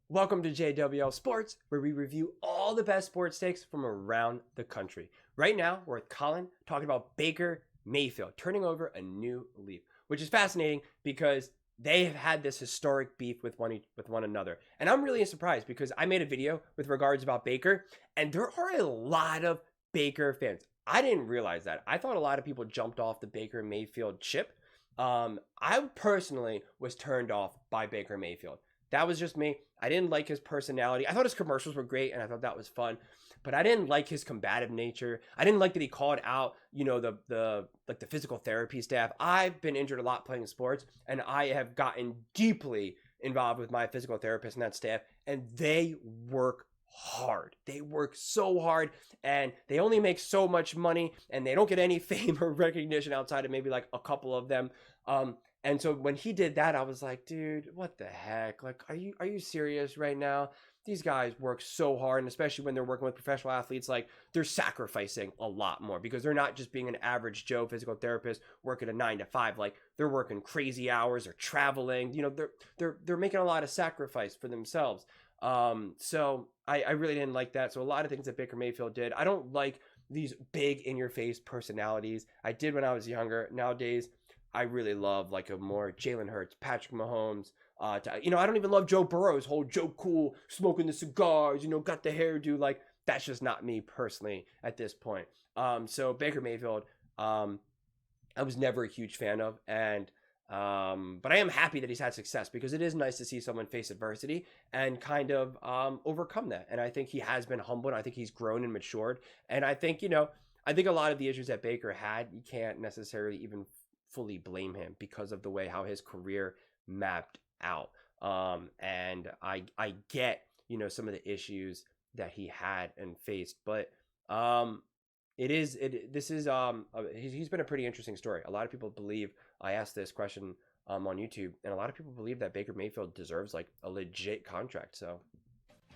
Welcome to JWL Sports, where we review all the best sports takes from around the country. Right now, we're with Colin talking about Baker Mayfield turning over a new leaf, which is fascinating because they have had this historic beef with one another. And I'm really surprised because I made a video with regards about Baker, and there are a lot of Baker fans. I didn't realize that. I thought a lot of people jumped off the Baker Mayfield ship. I personally was turned off by Baker Mayfield. That was just me. I didn't like his personality. I thought his commercials were great, and I thought that was fun, but I didn't like his combative nature. I didn't like that he called out, the physical therapy staff. I've been injured a lot playing sports, and I have gotten deeply involved with my physical therapist and that staff, and they work hard. They work so hard, and they only make so much money, and they don't get any fame or recognition outside of maybe like a couple of them. And so when he did that, I was like, dude, what the heck? Like, are you serious right now? These guys work so hard, and especially when they're working with professional athletes, like they're sacrificing a lot more because they're not just being an average Joe physical therapist working a 9 to 5. Like they're working crazy hours or traveling. They're making a lot of sacrifice for themselves. So I really didn't like that. So a lot of things that Baker Mayfield did, I don't like these big in your face personalities. I did when I was younger. Nowadays, I really love like a more Jalen Hurts, Patrick Mahomes. I don't even love Joe Burrow's whole Joe Cool, smoking the cigars, got the hairdo. Like that's just not me personally at this point. So Baker Mayfield, I was never a huge fan of, and but I am happy that he's had success because it is nice to see someone face adversity and kind of overcome that. And I think he has been humbled. I think he's grown and matured. And I think I think a lot of the issues that Baker had, you can't necessarily even fully blame him because of the way how his career mapped out. And I get, some of the issues that he had and faced, but he's been a pretty interesting story. A lot of people believe, I asked this question on YouTube, and a lot of people believe that Baker Mayfield deserves like a legit contract. So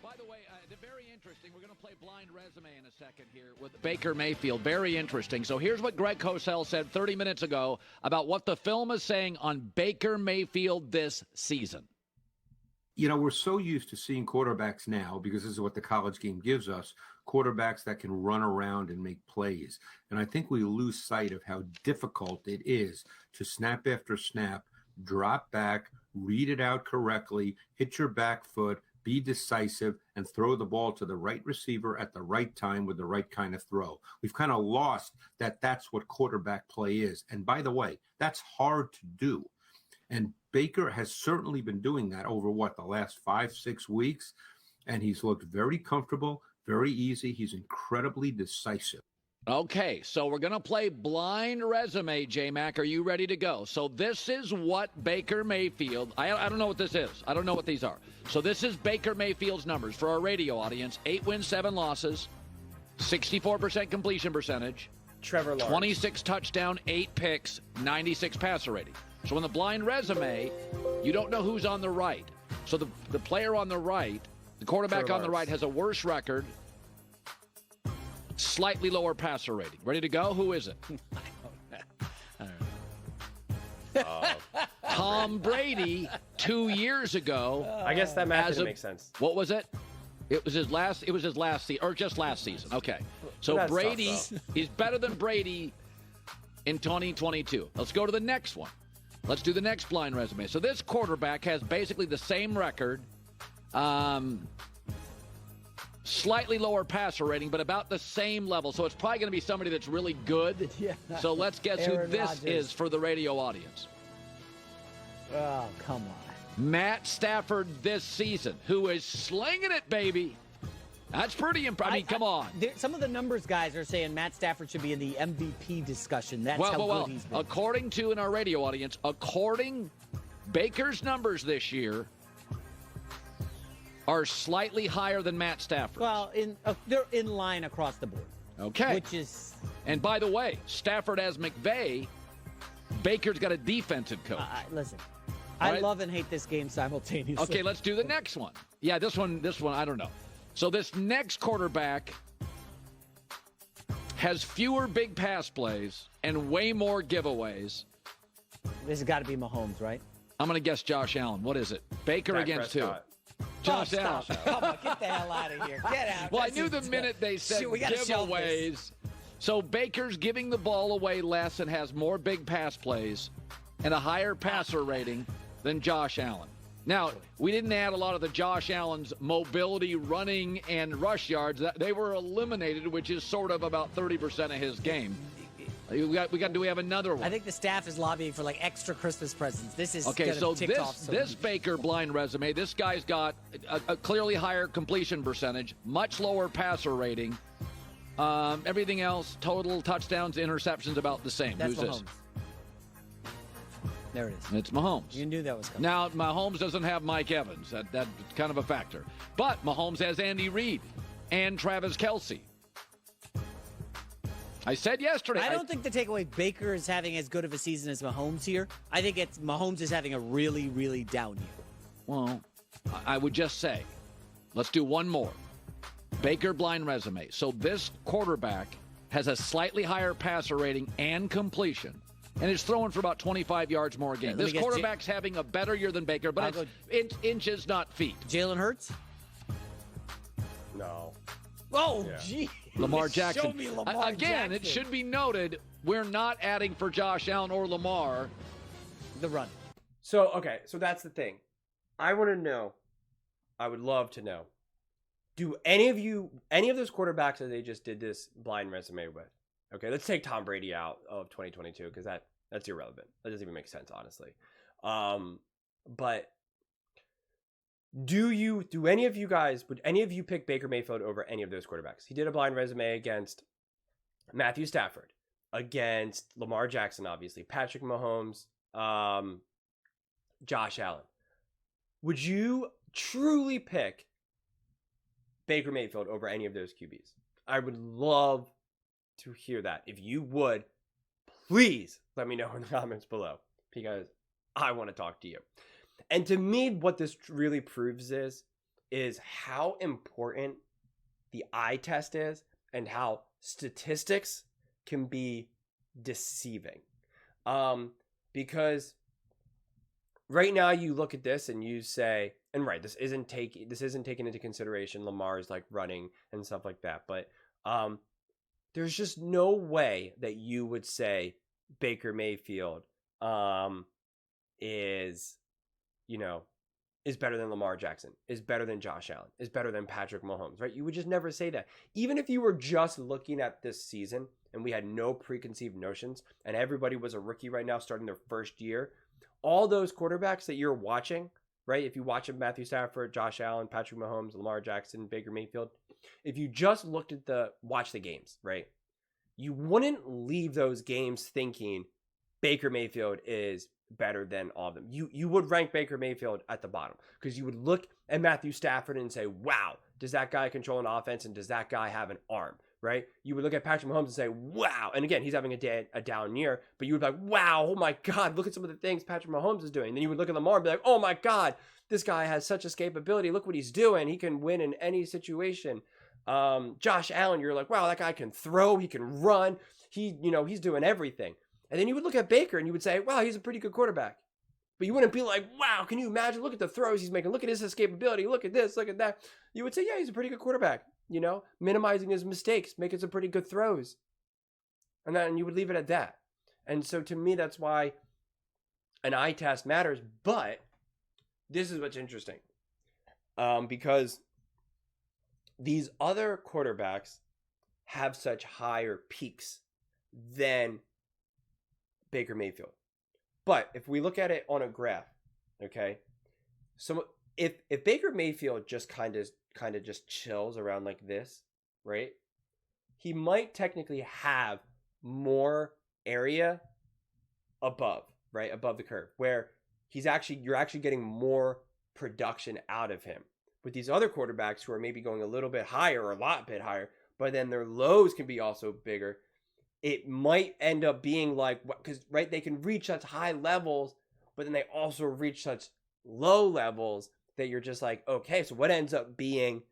by the way, very interesting. We're going to play blind resume in a second here with Baker Mayfield. Very interesting. So here's what Greg Cosell said 30 minutes ago about what the film is saying on Baker Mayfield this season. We're so used to seeing quarterbacks now, because this is what the college game gives us, quarterbacks that can run around and make plays. And I think we lose sight of how difficult it is to snap after snap, drop back, read it out correctly, hit your back foot, be decisive, and throw the ball to the right receiver at the right time with the right kind of throw. We've kind of lost that that's what quarterback play is. And by the way, that's hard to do. And Baker has certainly been doing that over the last 5-6 weeks. And he's looked very comfortable, very easy. He's incredibly decisive. Okay, so we're going to play blind resume, J-Mac. Are you ready to go? So this is what Baker Mayfield, I don't know what this is. I don't know what these are. So this is Baker Mayfield's numbers for our radio audience. 8 wins, 7 losses, 64% completion percentage, Trevor Lawrence, 26 touchdown, 8 picks, 96 passer rating. So in the blind resume, you don't know who's on the right. So the player on the right, the quarterback on the right has a worse record, slightly lower passer rating. Ready to go? Who is it? I don't know. Tom Brady 2 years ago. I guess that math doesn't make sense. What was it? It was his last season, or just last season. Okay. So Brady is better than Brady in 2022. Let's go to the next one. Let's do the next blind resume. So this quarterback has basically the same record, slightly lower passer rating, but about the same level. So it's probably going to be somebody that's really good. Yeah. So let's guess who this is for the radio audience. Oh, come on. Matt Stafford this season, who is slinging it, baby. That's pretty impressive. I mean, come on. Some of the numbers guys are saying Matt Stafford should be in the MVP discussion. That's how good he's been. According to, in our radio audience, Baker's numbers this year are slightly higher than Matt Stafford's. Well, they're in line across the board. Okay. Which is... And by the way, Stafford has McVay. Baker's got a defensive coach. Listen, I love and hate this game simultaneously. Okay, let's do the next one. Yeah, this one, I don't know. So this next quarterback has fewer big pass plays and way more giveaways. This has got to be Mahomes, right? I'm going to guess Josh Allen. What is it? Baker Dak against Prescott. Josh Allen. Come on, get the hell out of here. Get out. Well, I knew the minute they said giveaways. So Baker's giving the ball away less and has more big pass plays and a higher passer rating than Josh Allen. Now, we didn't add a lot of the Josh Allen's mobility, running, and rush yards. They were eliminated, which is sort of about 30% of his game. Do we have another one? I think the staff is lobbying for like extra Christmas presents. This is okay. So this Baker blind resume. This guy's got a clearly higher completion percentage, much lower passer rating. Everything else, total touchdowns, interceptions, about the same. That's Who's Mahomes. this? There it is. It's Mahomes. You knew that was coming. Now, Mahomes doesn't have Mike Evans. That's kind of a factor. But Mahomes has Andy Reid and Travis Kelce. I said yesterday. I don't think the takeaway Baker is having as good of a season as Mahomes here. I think it's Mahomes is having a really, really down year. Well, I would just say, let's do one more. Baker blind resume. So this quarterback has a slightly higher passer rating and completion, and is throwing for about 25 yards more a game. This quarterback's having a better year than Baker, but it's inches, not feet. Jalen Hurts? No. Oh, gee. Lamar Jackson. Show me Lamar Again, Jackson. It should be noted, we're not adding for Josh Allen or Lamar the run. So, okay, so that's the thing. I want to know, I would love to know, do any of those quarterbacks that they just did this blind resume with, okay, let's take Tom Brady out of 2022 because that's irrelevant. That doesn't even make sense, honestly. But would any of you pick Baker Mayfield over any of those quarterbacks? He did a blind resume against Matthew Stafford, against Lamar Jackson, obviously, Patrick Mahomes, Josh Allen. Would you truly pick Baker Mayfield over any of those QBs? I would love to hear that. If you would, please let me know in the comments below because I want to talk to you. And to me, what this really proves is how important the eye test is and how statistics can be deceiving. Because right now you look at this and you say, and right, this isn't taken into consideration Lamar's like running and stuff like that, but there's just no way that you would say Baker Mayfield is better than Lamar Jackson, is better than Josh Allen, is better than Patrick Mahomes, right? You would just never say that. Even if you were just looking at this season and we had no preconceived notions and everybody was a rookie right now starting their first year, all those quarterbacks that you're watching, right? If you watch Matthew Stafford, Josh Allen, Patrick Mahomes, Lamar Jackson, Baker Mayfield, if you just looked at watch the games, right? You wouldn't leave those games thinking Baker Mayfield is better than all of them. You would rank Baker Mayfield at the bottom because you would look at Matthew Stafford and say, wow, does that guy control an offense and does that guy have an arm, right? You would look at Patrick Mahomes and say, wow. And again, he's having a down year, but you would be like, wow, oh my God, look at some of the things Patrick Mahomes is doing. Then you would look at Lamar and be like, oh my God, this guy has such escapability. Look what he's doing. He can win in any situation. Josh Allen, you're like, wow, that guy can throw, he can run. He's doing everything. And then you would look at Baker and you would say, wow, he's a pretty good quarterback. But you wouldn't be like, wow, can you imagine? Look at the throws he's making. Look at his escapability. Look at this. Look at that. You would say, yeah, he's a pretty good quarterback. Minimizing his mistakes, making some pretty good throws. And then you would leave it at that. And so to me, that's why an eye test matters. But this is what's interesting. Because these other quarterbacks have such higher peaks than Baker Mayfield. But if we look at it on a graph, okay, so if Baker Mayfield just kind of just chills around like this, right, he might technically have more area above the curve, where you're actually getting more production out of him. With these other quarterbacks who are maybe going a little bit higher or a lot bit higher, but then their lows can be also bigger. It might end up being like, because, right, they can reach such high levels, but then they also reach such low levels that you're just like, okay, so what ends up being,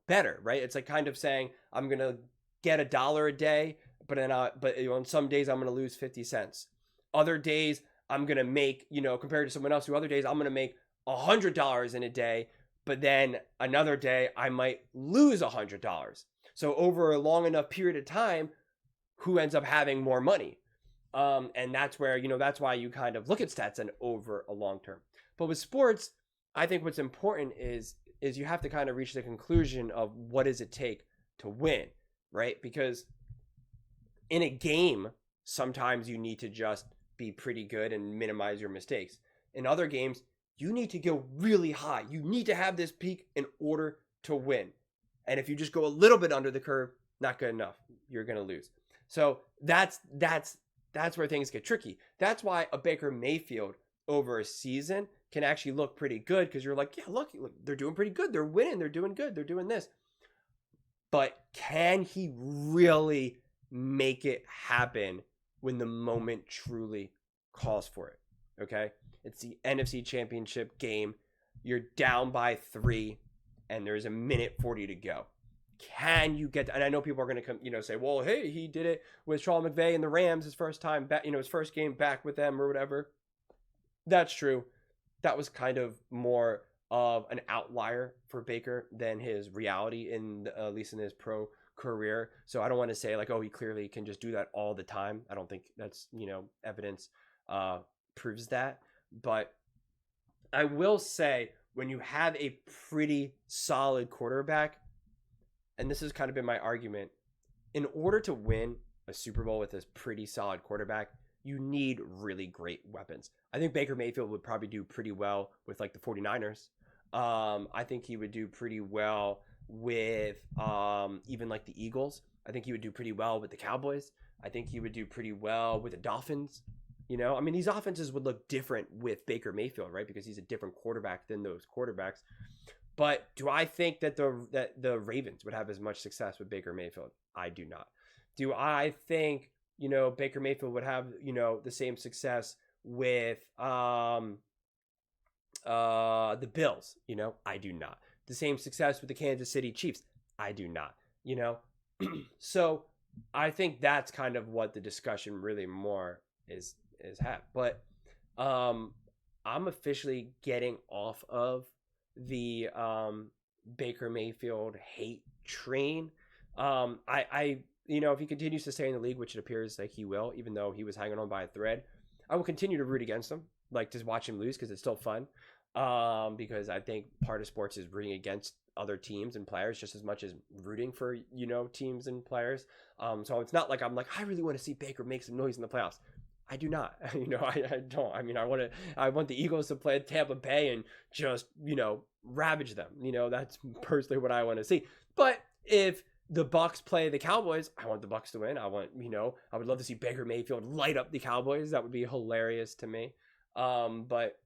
better, right? It's like kind of saying, I'm going to get $1 a day, but on some days I'm going to lose 50 cents. Other days I'm going to make, compared to someone else who other days I'm going to make $100 in a day, but then another day I might lose $100. So over a long enough period of time, who ends up having more money? And that's where, that's why you kind of look at stats and over a long term. But with sports, I think what's important is you have to kind of reach the conclusion of what does it take to win, right? Because in a game, sometimes you need to just be pretty good and minimize your mistakes. In other games, you need to go really high. You need to have this peak in order to win. And if you just go a little bit under the curve, not good enough. You're going to lose. So that's where things get tricky. That's why a Baker Mayfield over a season can actually look pretty good, because you're like, yeah, look, they're doing pretty good. They're winning. They're doing good. They're doing this. But can he really make it happen when the moment truly calls for it? Okay? It's the NFC Championship game. You're down by 3, and there's a minute 40 to go. Can you get? And I know people are going to come, say, well, hey, he did it with Sean McVay and the Rams his first time back, his first game back with them or whatever. That's true. That was kind of more of an outlier for Baker than his reality at least in his pro career. So I don't want to say like, oh, he clearly can just do that all the time. I don't think that's, evidence proves that. But I will say, when you have a pretty solid quarterback, and this has kind of been my argument, in order to win a Super Bowl with a pretty solid quarterback, you need really great weapons. I think Baker Mayfield would probably do pretty well with like the 49ers. I think he would do pretty well with even like the Eagles. I think he would do pretty well with the Cowboys. I think he would do pretty well with the Dolphins. These offenses would look different with Baker Mayfield, right? Because he's a different quarterback than those quarterbacks. But do I think that the Ravens would have as much success with Baker Mayfield? I do not. Do I think, Baker Mayfield would have, the same success with the Bills? I do not. The same success with the Kansas City Chiefs? I do not. So I think that's kind of what the discussion really more is had. But I'm officially getting off of the Baker Mayfield hate train. If he continues to stay in the league, which it appears like he will, even though he was hanging on by a thread, I will continue to root against him, like to watch him lose, because it's still fun. Because I think part of sports is rooting against other teams and players just as much as rooting for, teams and players. So it's not like I'm like, I really want to see Baker make some noise in the playoffs. I do not. I don't. I want the Eagles to play at Tampa Bay and just, ravage them. That's personally what I want to see. But if the Bucs play the Cowboys, I want the Bucs to win. I would love to see Baker Mayfield light up the Cowboys. That would be hilarious to me. But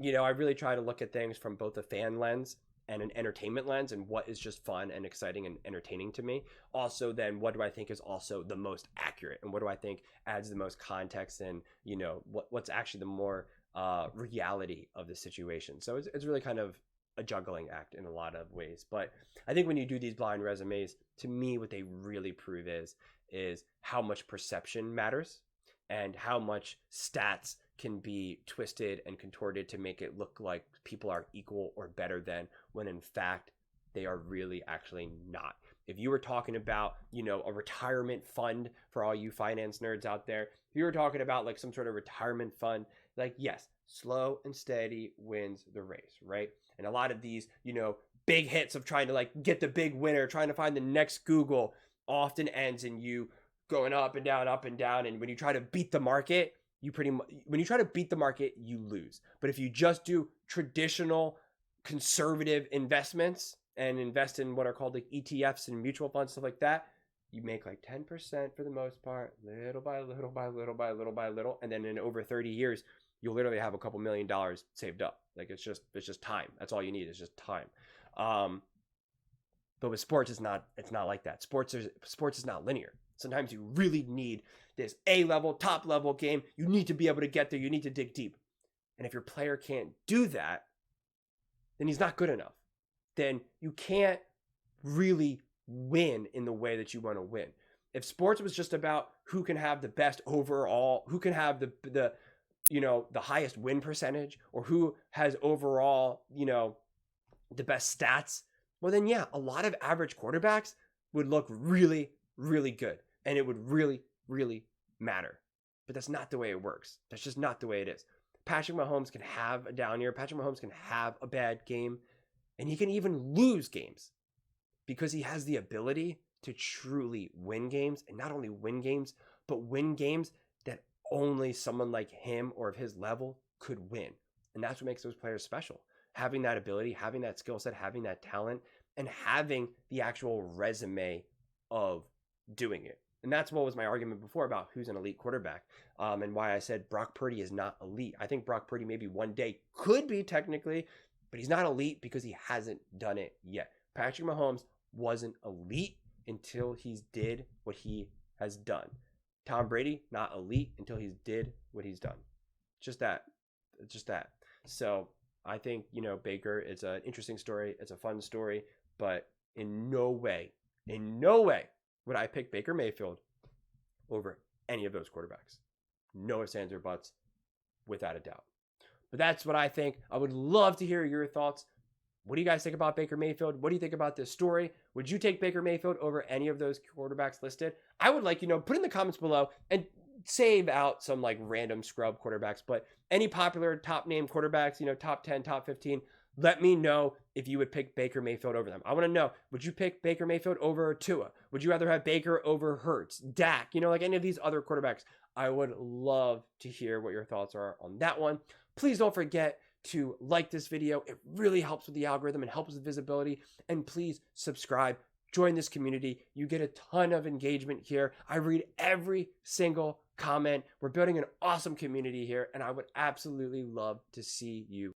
I really try to look at things from both a fan lens and an entertainment lens, and what is just fun and exciting and entertaining to me. Also, then what do I think is also the most accurate, and what do I think adds the most context, and what's actually the more reality of the situation. So it's really kind of a juggling act in a lot of ways. But I think when you do these blind resumes, to me, what they really prove is how much perception matters and how much stats can be twisted and contorted to make it look like people are equal or better than, when in fact they are really actually not. If you were talking about, a retirement fund for all you finance nerds out there, if you were talking about like some sort of retirement fund, like, yes, slow and steady wins the race, right? And a lot of these, big hits of trying to like get the big winner, trying to find the next Google, often ends in you going up and down, up and down. And when you try to beat the market, when you try to beat the market, you lose. But if you just do traditional conservative investments and invest in what are called like ETFs and mutual funds, stuff like that, you make like 10% for the most part, little by little by little by little by little. And then in over 30 years, you'll literally have a couple $1 million saved up. Like it's just time. That's all you need is just time. But with sports, it's not like that. Sports is not linear. Sometimes you really need this A-level, top-level game. You need to be able to get there. You need to dig deep. And if your player can't do that, then he's not good enough. Then you can't really win in the way that you want to win. If sports was just about who can have the best overall, who can have the highest win percentage, or who has overall, the best stats, well then yeah, a lot of average quarterbacks would look really, really good. And it would really, really matter. But that's not the way it works. That's just not the way it is. Patrick Mahomes can have a down year. Patrick Mahomes can have a bad game. And he can even lose games because he has the ability to truly win games. And not only win games, but win games that only someone like him or of his level could win. And that's what makes those players special. Having that ability, having that skill set, having that talent, and having the actual resume of doing it. And that's what was my argument before about who's an elite quarterback, and why I said Brock Purdy is not elite. I think Brock Purdy maybe one day could be technically, but he's not elite because he hasn't done it yet. Patrick Mahomes wasn't elite until he's did what he has done. Tom Brady, not elite until he's did what he's done. Just that. So I think, Baker, it's an interesting story. It's a fun story, but in no way would I pick Baker Mayfield over any of those quarterbacks. No ifs, ands, or buts, without a doubt. But that's what I think. I would love to hear your thoughts. What do you guys think about Baker Mayfield? What do you think about this story? Would you take Baker Mayfield over any of those quarterbacks listed? I would like, put in the comments below and save out some like random scrub quarterbacks, but any popular top name quarterbacks, top 10, top 15, let me know if you would pick Baker Mayfield over them. I want to know, would you pick Baker Mayfield over Tua? Would you rather have Baker over Hurts, Dak, like any of these other quarterbacks? I would love to hear what your thoughts are on that one. Please don't forget to like this video. It really helps with the algorithm and helps with visibility. And please subscribe. Join this community. You get a ton of engagement here. I read every single comment. We're building an awesome community here, and I would absolutely love to see you